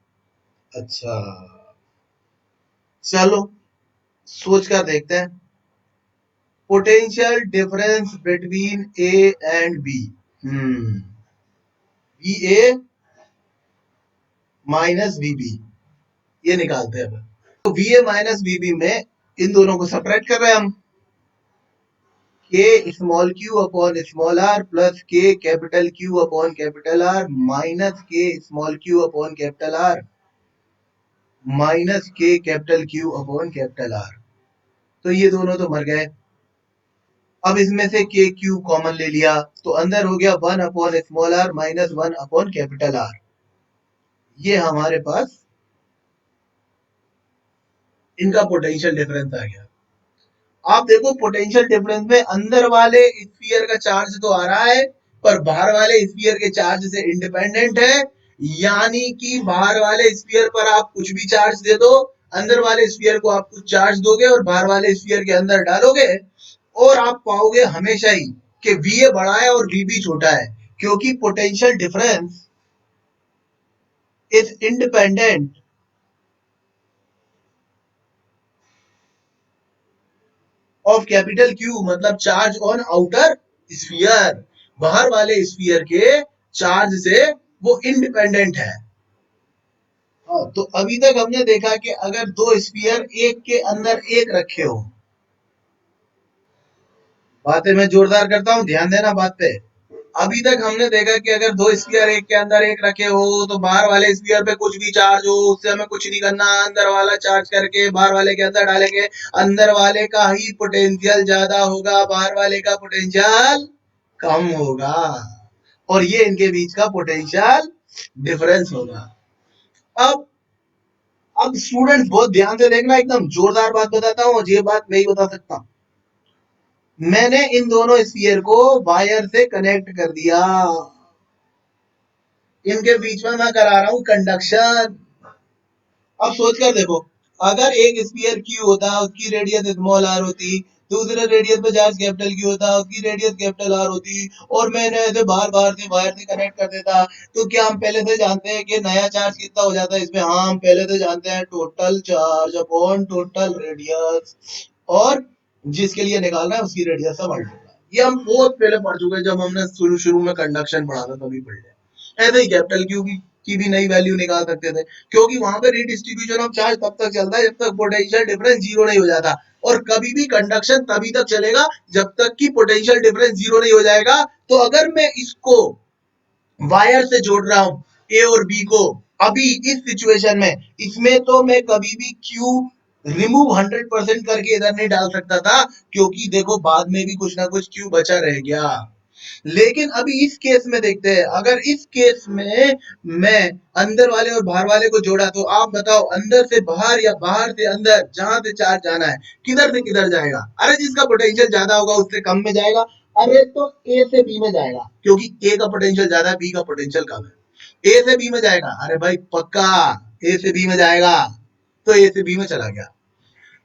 [SPEAKER 1] अच्छा, चलो सोच कर देखते हैं। Potential difference between A and B, B A minus B B, ये निकालते हैं अपन। तो V A minus B B में इन दोनों को सेपरेट कर रहे हैं हम, K small Q upon small R plus K capital Q upon capital R minus K small Q upon capital R minus K capital Q upon capital R. तो ये दोनों तो मर गए। अब इसमें से के क्यू कॉमन ले लिया, तो अंदर हो गया 1 upon small R minus 1 upon capital R. ये हमारे पास इनका पोटेंशियल डिफरेंस आ गया। आप देखो पोटेंशियल डिफरेंस में अंदर वाले स्फीयर का चार्ज तो आ रहा है, पर बाहर वाले स्फीयर के चार्ज से इंडिपेंडेंट है। यानी कि बाहर वाले स्फीयर पर आप कुछ भी चार्ज दे दो, अंदर वाले स्फीयर को आप कुछ चार्ज दोगे और बाहर वाले स्फीयर के अंदर डालोगे, और आप पाओगे हमेशा ही कि वीए बड़ा है और वीबी छोटा है, क्योंकि potential difference is independent of capital Q, मतलब चार्ज ऑन आउटर स्फीयर। बाहर वाले स्फीयर के चार्ज से वो इंडिपेंडेंट है। हाँ, तो अभी तक हमने देखा कि अगर दो स्फीयर एक के अंदर एक रखे हो, बातें मैं जोरदार करता हूं, ध्यान देना बात पे। अभी तक हमने देखा कि अगर दो स्फीयर एक के अंदर एक रखे हो, तो बाहर वाले स्फीयर पे कुछ भी चार्ज हो उससे हमें कुछ नहीं करना, अंदर वाला चार्ज करके बाहर वाले के अंदर डालेंगे, अंदर वाले का ही पोटेंशियल ज्यादा होगा, बाहर वाले का पोटेंशियल कम होगा, और ये इनके बीच का पोटेंशियल डिफरेंस होगा। अब अब स्टूडेंट्स बहुत ध्यान से देखना, एकदम जोरदार बात बताता हूँ, ये बात मैं ही बता सकता हूँ। मैंने इन दोनों स्फीयर को वायर से कनेक्ट कर दिया, इनके बीच में मैं करा रहा हूं कंडक्शन। अब सोच कर देखो, अगर एक स्फीयर क्यू होता, उसकी रेडियस स्मॉल आर होती, दूसरे रेडियस पे चार्ज कैपिटल क्यू होता, उसकी रेडियस कैपिटल आर होती, और मैंने ऐसे बार बार से वायर से कनेक्ट कर देता, तो क्या हम पहले से जानते हैं कि नया चार्ज कितना हो जाता है इसमें? हाँ, हम पहले से जानते हैं, total charge upon total radius, और जिसके लिए निकालना है उसकी रेडियस से मल्टीप्लाई। ये हम बहुत पहले पढ़ चुके हैं, जब हमने शुरू शुरू में कंडक्शन पढ़ा था तभी पढ़ लिया। ऐसे ही कैपिटल क्यू की भी नई वैल्यू निकाल सकते थे, क्योंकि वहां पे रीडिस्ट्रीब्यूशन ऑफ चार्ज तब तक चलता है जब तक पोटेंशियल डिफरेंस जीरो नहीं हो जाता, और कभी भी कंडक्शन तभी तक चलेगा जब तक कि पोटेंशियल डिफरेंस जीरो नहीं हो जाएगा। तो अगर मैं इसको वायर से जोड़ रहा हूं ए और बी को, अभी इस सिचुएशन में, इसमें तो मैं कभी भी क्यू रिमूव 100% करके इधर नहीं डाल सकता था, क्योंकि देखो बाद में भी कुछ ना कुछ क्यू बचा रह गया। लेकिन अभी इस केस में देखते हैं, अगर इस केस में मैं अंदर वाले और बाहर वाले को जोड़ा, तो आप बताओ अंदर से बाहर या बाहर से अंदर, जहां से चार्ज जाना है किधर से किधर जाएगा? अरे जिसका पोटेंशियल ज्यादा होगा उससे कम में जाएगा। अरे तो ए से बी में जाएगा, क्योंकि ए का पोटेंशियल ज्यादा है, बी का पोटेंशियल कम है। ए से बी में जाएगा, अरे भाई पक्का ए से बी में जाएगा, तो ए से बी में चला गया।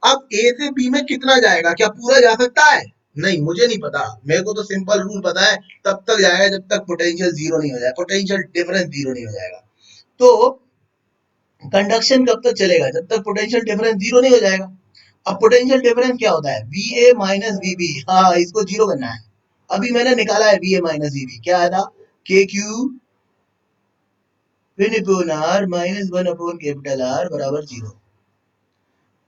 [SPEAKER 1] अब ए से बी में कितना जाएगा, क्या पूरा जा सकता है? नहीं, मुझे नहीं पता, मेरे को तो सिंपल रूल पता है, तब तक जाएगा जब तक पोटेंशियल जीरो नहीं हो जाए, पोटेंशियल डिफरेंस जीरो नहीं हो जाएगा। तो कंडक्शन कब तक चलेगा, जब तक पोटेंशियल डिफरेंस जीरो नहीं हो जाएगा। अब पोटेंशियल डिफरेंस क्या होता है, V A minus V B, हाँ इसको जीरो करना है। अभी मैंने निकाला है V A minus V B, क्या आया था, K Q one upon R minus one upon capital R बराबर जीरो।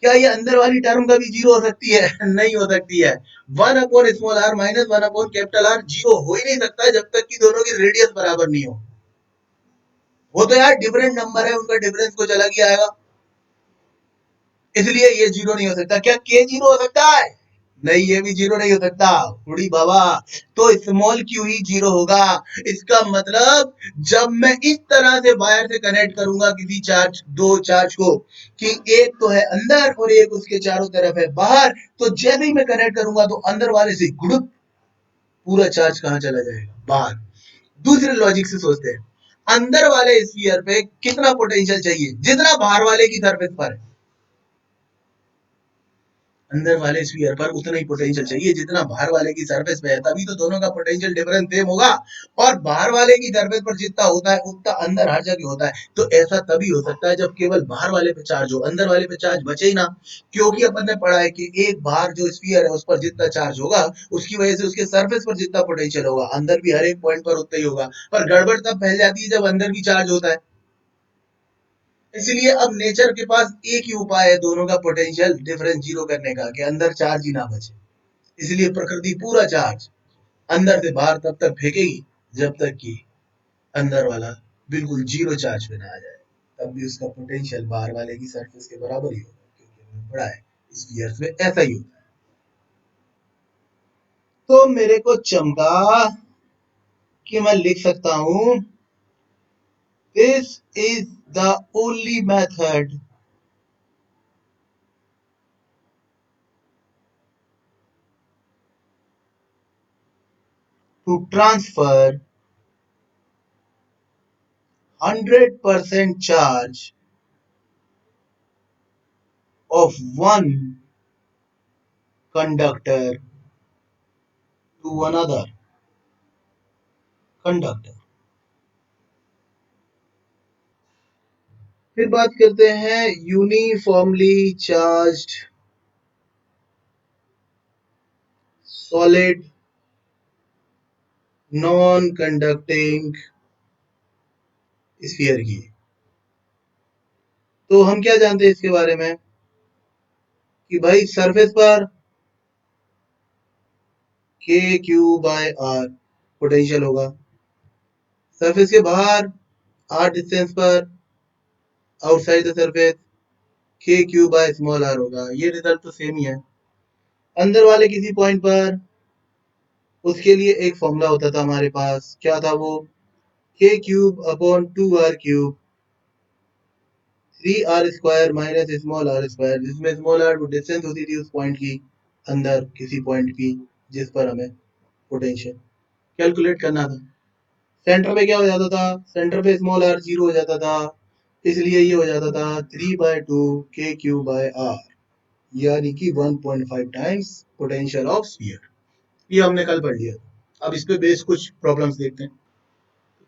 [SPEAKER 1] क्या ये अंदर वाली टर्म कभी जीरो हो सकती है? नहीं हो सकती है। One upon small R minus one upon capital R zero हो ही नहीं सकता जब तक कि दोनों की रेडियस बराबर नहीं हो। वो तो यार डिफरेंट नंबर है, उनका डिफरेंस कुछ अलग ही आएगा, इसलिए ये जीरो नहीं हो सकता। क्या के जीरो हो सकता है? नहीं, ये भी जीरो नहीं हो सकता, उड़ी बाबा। तो स्मॉल क्यू ही जीरो होगा। इसका मतलब जब मैं इस तरह से वायर से कनेक्ट करूंगा किसी चार्ज, दो चार्ज को, कि एक तो है अंदर और एक उसके चारों तरफ है बाहर, तो जैसे ही मैं कनेक्ट करूंगा तो अंदर वाले से गुड़ुप पूरा चार्ज कहां चला जाएगा, बाहर। दूसरे लॉजिक से सोचते हैं, अंदर वाले स्फीयर पे कितना पोटेंशियल चाहिए, जितना बाहर वाले की सरफेस पर है। अंदर वाले स्फीयर पर उतना ही पोटेंशियल चाहिए जितना बाहर वाले की सरफेस पे है, तभी तो दोनों का पोटेंशियल डिफरेंस सेम होगा। और बाहर वाले की सरफेस पर जितना होता है उतना अंदर हर जगह होता है। तो ऐसा तभी हो सकता है जब केवल बाहर वाले पे चार्ज हो, अंदर वाले पे चार्ज बचे ही ना। क्योंकि अपन ने पढ़ा है कि एक बाहर जो स्फीयर है उस पर जितना चार्ज होगा, उसकी वजह से उसके सरफेस पर जितना पोटेंशियल होगा, अंदर भी हर एक पॉइंट पर उतना ही होगा। पर गड़बड़ तब फैल जाती है जब अंदर भी चार्ज होता है। इसलिए अब नेचर के पास एक ही उपाय है दोनों का पोटेंशियल डिफरेंस जीरो करने का, कि अंदर चार्ज ही ना बचे। इसलिए प्रकृति पूरा चार्ज अंदर से बाहर तब तक फेंकेगी जब तक कि अंदर वाला बिल्कुल जीरो चार्ज पे ना आ जाए, तब भी उसका पोटेंशियल बाहर वाले की सरफेस के बराबर ही होगा, क्योंकि हमने पढ़ा है स्फीयर्स में ऐसा ही होता है। तो मेरे को चमका कि मैं लिख सकता हूं, this is the only method to transfer 100% charge of one conductor to another conductor। फिर बात करते हैं uniformly charged solid non conducting sphere की। तो हम क्या जानते हैं इसके बारे में, कि भाई सरफेस पर के क्यू बाय आर पोटेंशियल होगा, सरफेस के बाहर आर डिस्टेंस पर आउटसाइड द सरफेस के क्यू बाय स्मॉल आर होगा। ये रिजल्ट तो सेम ही है। अंदर वाले किसी पॉइंट पर उसके लिए एक फॉर्मूला होता था हमारे पास, क्या था वो, K cube upon two R cube 3r² minus small R square, जिसमें स्मॉल आर डिस्टेंस होती थी उस पॉइंट की, अंदर किसी पॉइंट की जिस पर हमें पोटेंशियल कैलकुलेट करना था। सेंटर पे क्या हो जाता था, सेंटर पे स्मॉल आर जीरो हो जाता था, इसलिए ये हो जाता था 3/2 के क्यू बाय आर, यानी कि 1.5 टाइम्स पोटेंशियल ऑफ स्फीयर। ये हमने कल पढ़ लिया। अब इस पे बेस कुछ प्रॉब्लम्स देखते हैं।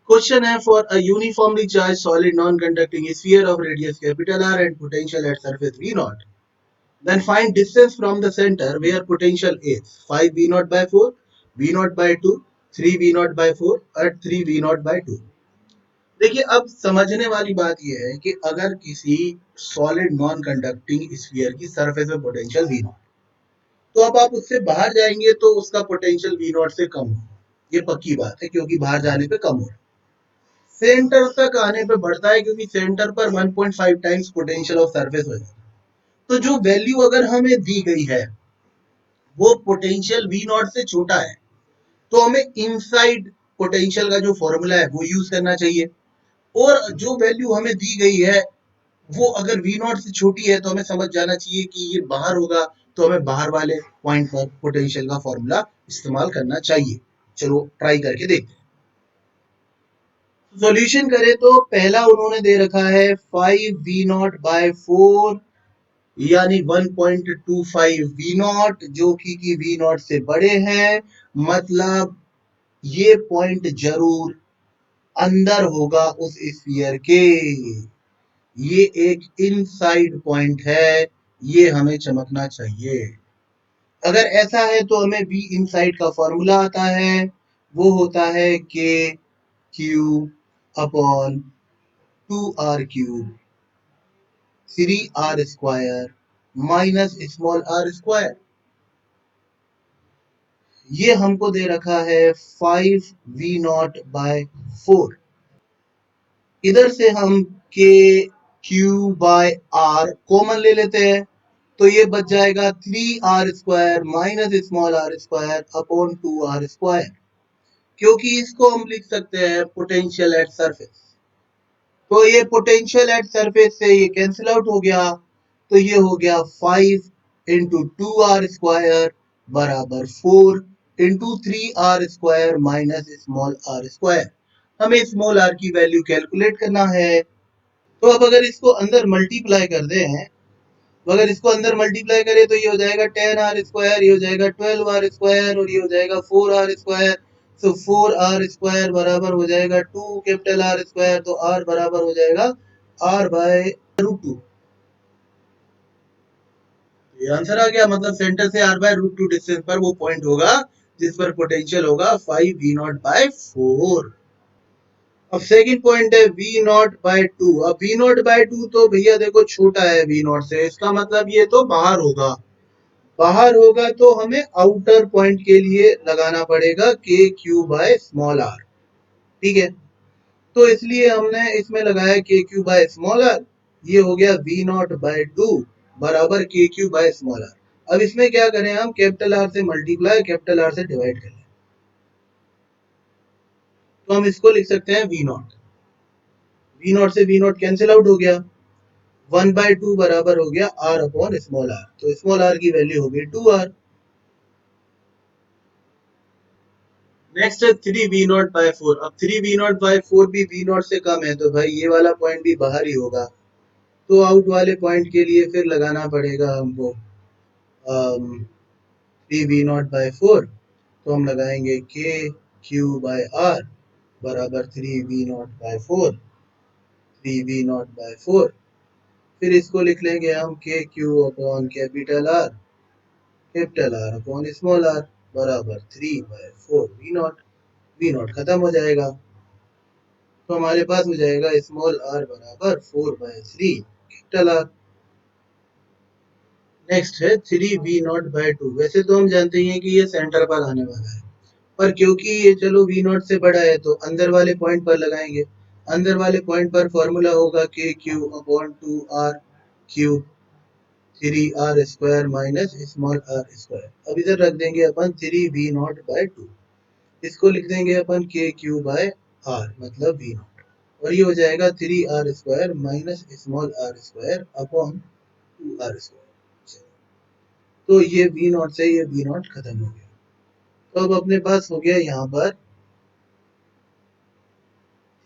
[SPEAKER 1] Question है, for a uniformly charged solid non-conducting sphere of radius capital R and potential at surface V naught, then find distance from the center where potential is 5 V naught by 4, V naught by 2, 3 V naught by 4 और 3 V naught by 2। देखिए अब समझने वाली बात यह है कि अगर किसी सॉलिड नॉन कंडक्टिंग स्फीयर की सरफेस में पोटेंशियल वी नॉट, तो अब आप उससे बाहर जाएंगे तो उसका पोटेंशियल वी नॉट से कम हो, ये पक्की बात है क्योंकि बाहर जाने पे कम हो। सेंटर तक आने पे बढ़ता है क्योंकि सेंटर पर 1.5 टाइम्स पोटेंशियल ऑफ सरफेस हो जाता है। तो जो वैल्यू अगर हमें दी गई है वो पोटेंशियल वी नॉट से छोटा है, तो हमें इनसाइड पोटेंशियल का जो फॉर्मूला है वो यूज करना चाहिए। और जो वैल्यू हमें दी गई है वो अगर वी नॉट से छोटी है तो हमें समझ जाना चाहिए कि ये बाहर होगा, तो हमें बाहर वाले पॉइंट पर पोटेंशियल का फॉर्मूला इस्तेमाल करना चाहिए। चलो ट्राई करके देखते हैं। सॉल्यूशन करें तो पहला उन्होंने दे रखा है 5v0/4 यानी 1.25 वी नॉट जो कि वी नॉट से बड़े हैं, मतलब ये पॉइंट जरूर अंदर होगा उस स्फीयर के। ये एक इनसाइड पॉइंट है, ये हमें चमकना चाहिए। अगर ऐसा है तो हमें बी इनसाइड का फॉर्मूला आता है, वो होता है के Q upon 2r³ 3r² minus small r²। ये हमको दे रखा है 5v0/4। इधर से हम के क्यू/r कॉमन ले लेते हैं, तो ये बच जाएगा 3r² minus small r² upon 2r²। क्योंकि इसको हम लिख सकते हैं पोटेंशियल एट सरफेस, तो ये पोटेंशियल एट सरफेस से ये कैंसिल आउट हो गया, तो ये हो गया 5 × 2r² बराबर 4 × 3r² माइनस स्मॉल r²। हमें स्मॉल r की वैल्यू कैलकुलेट करना है। तो अब अगर इसको अंदर मल्टीप्लाई कर दें, अगर इसको अंदर मल्टीप्लाई करें तो ये हो जाएगा 10r², ये हो जाएगा 12r² और ये हो जाएगा 4r²। तो 4r² बराबर हो जाएगा 2 कैपिटल R², तो r बराबर हो जाएगा r/√2। ये आंसर आ गया, मतलब सेंटर से r/√2 डिस्टेंस पर वो पॉइंट होगा जिस पर पोटेंशियल होगा 5v0/4। अब सेकंड पॉइंट है v0/2। अब v0/2 तो भैया देखो छोटा है v0 से, इसका मतलब ये तो बाहर होगा। बाहर होगा तो हमें आउटर पॉइंट के लिए लगाना पड़ेगा के क्यू/r। ठीक है, तो इसलिए हमने इसमें लगाया के क्यू/r। ये हो गया v0/2 बराबर के क्यू/r। अब इसमें क्या करें, हम कैपिटल R से मल्टीप्लाई कैपिटल R से डिवाइड करें, तो हम इसको लिख सकते हैं v0। v0 से v0 कैंसिल आउट हो गया, 1/2 बराबर हो गया r अपॉन स्मॉल r, तो स्मॉल r की वैल्यू हो गई 2r। नेक्स्ट है 3v0/4। अब 3v0/4 भी v0 से कम है, तो भाई ये वाला पॉइंट भी बाहर ही होगा। तो आउट वाले पॉइंट के लिए फिर लगाना पड़ेगा हमको 3v0/4। तो हम लगाएंगे के क्यू/r बराबर 3v0/4। 3v0/4 फिर इसको लिख लेंगे हम के Q upon capital R upon small r बराबर 3/4 v0। v0 खत्म हो जाएगा, तो हमारे पास हो जाएगा स्मॉल r बराबर 4/3 कैपिटल R। नेक्स्ट है 3v0/2। वैसे तो हम जानते हैं कि ये सेंटर पर आने वाला है, पर क्योंकि ये चलो v0 से बड़ा है तो अंदर वाले पॉइंट पर लगाएंगे। अंदर वाले पॉइंट पर फॉर्मूला होगा के Q upon 2r³ 3r² minus small r²। अब इधर रख देंगे अपन 3v0/2, इसको लिख देंगे अपन के क्यू/r मतलब v0, और ये हो जाएगा 3r² minus small r² upon 2r²। तो ये v0 से ये v0 खत्म हो गया, तो अब अपने पास हो गया यहाँ पर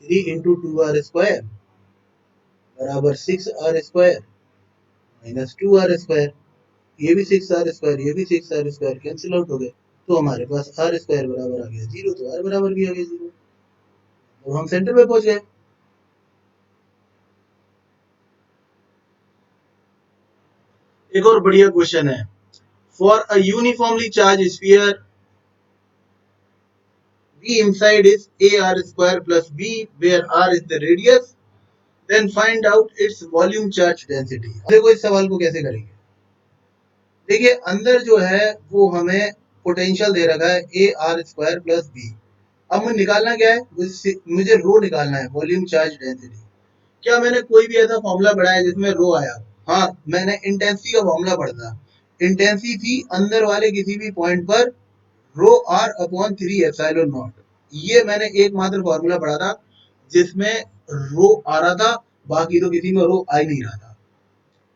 [SPEAKER 1] 3 × 2r² बराबर 6r² माइनस 2r²। ये भी 6r², ये भी 6r² कैंसिल आउट हो गए, तो हमारे पास r² बराबर आ गया 0, तो r बराबर भी आ गया 0। तो हम सेंटर पे पहुंच गए। एक और बढ़िया क्वेश्चन है, for a uniformly charge sphere E inside is AR square plus B, where R is the radius. Then find out its volume charge density. देखो इस सवाल को कैसे करेंगे। देखिए अंदर जो है वो हमें पोटेंशियल दे रखा है A R square plus B. अब मुझे निकालना क्या है, मुझे रो निकालना है, वॉल्यूम चार्ज डेंसिटी। क्या मैंने कोई भी ऐसा फॉर्मूला पढ़ा है जिसमें रो आया? हाँ, मैंने इंटेंसिटी का फॉर्मूला पढ़ा था। इंटेंसिटी थी अंदर वाले किसी भी पॉइंट पर रो आर अपॉन 3 एप्सिलॉन नॉट। ये मैंने एकमात्र फॉर्मूला पढ़ा था जिसमें रो आ रहा था, बाकी तो किसी में रो आ ही नहीं रहा था।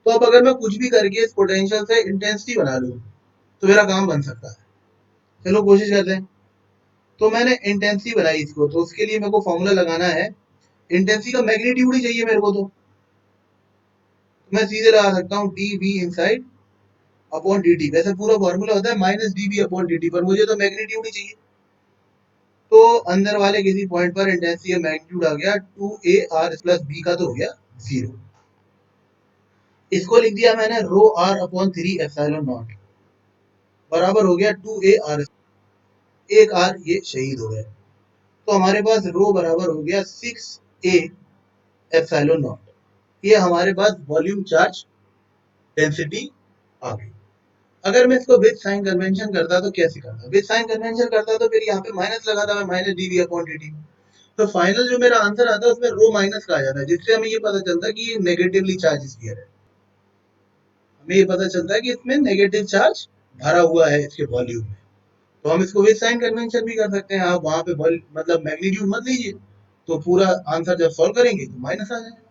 [SPEAKER 1] तो अब अगर मैं कुछ भी करके इस पोटेंशियल से इंटेंसिटी बना लूं तो मेरा काम बन सकता है। चलो कोशिश करते हैं। तो मैंने इंटेंसिटी बनाई इसको, तो उसके लिए मेरे को फॉर्मूला लगाना है। इंटेंसिटी का मैग्नीट्यूड ही चाहिए मेरे को, तो मैं सीधे लगा सकता हूँ D V inside upon D T. वैसे पूरा फॉर्मूला होता है minus D V upon D T, पर मुझे तो मैग्नीट्यूड ही चाहिए। तो अंदर वाले किसी पॉइंट पर इंटेंसिटी का मैग्नीट्यूड आ गया 2 ए आर प्लस बी का, तो हो गया 0। इसको लिख दिया मैंने रो आर अपॉन 3 एप्सिलॉन नॉट बराबर हो गया 2 ए आर। एक आर ये शहीद हो गए, तो हमारे पास रो बराबर हो गया 6 ए एप्सिलॉन नॉट। ये हमारे पास वॉल्यूम चार्ज डेंसिटी आ गई। अगर मैं इसको विद साइन कन्वेंशन करता तो कैसे करता? विद साइन कन्वेंशन करता तो फिर यहाँ पे माइनस लगाता मैं, minus D V upon D T. तो फाइनल जो मेरा आंसर आता है उसमें रो माइनस का आ जाता है, जिससे हमें ये पता चलता है कि ये नेगेटिवली चार्ज स्फीयर है। हमें ये पता चलता है कि इसमें नेगेटिव चार्ज भरा हुआ है इसके वॉल्यूम में। तो हम इसको विद साइन कन्वेंशन भी कर सकते हैं। आप वहां पे मतलब मैग्नीट्यूड मत लीजिए, तो पूरा आंसर जब सॉल्व करेंगे तो माइनस आ जाएगा।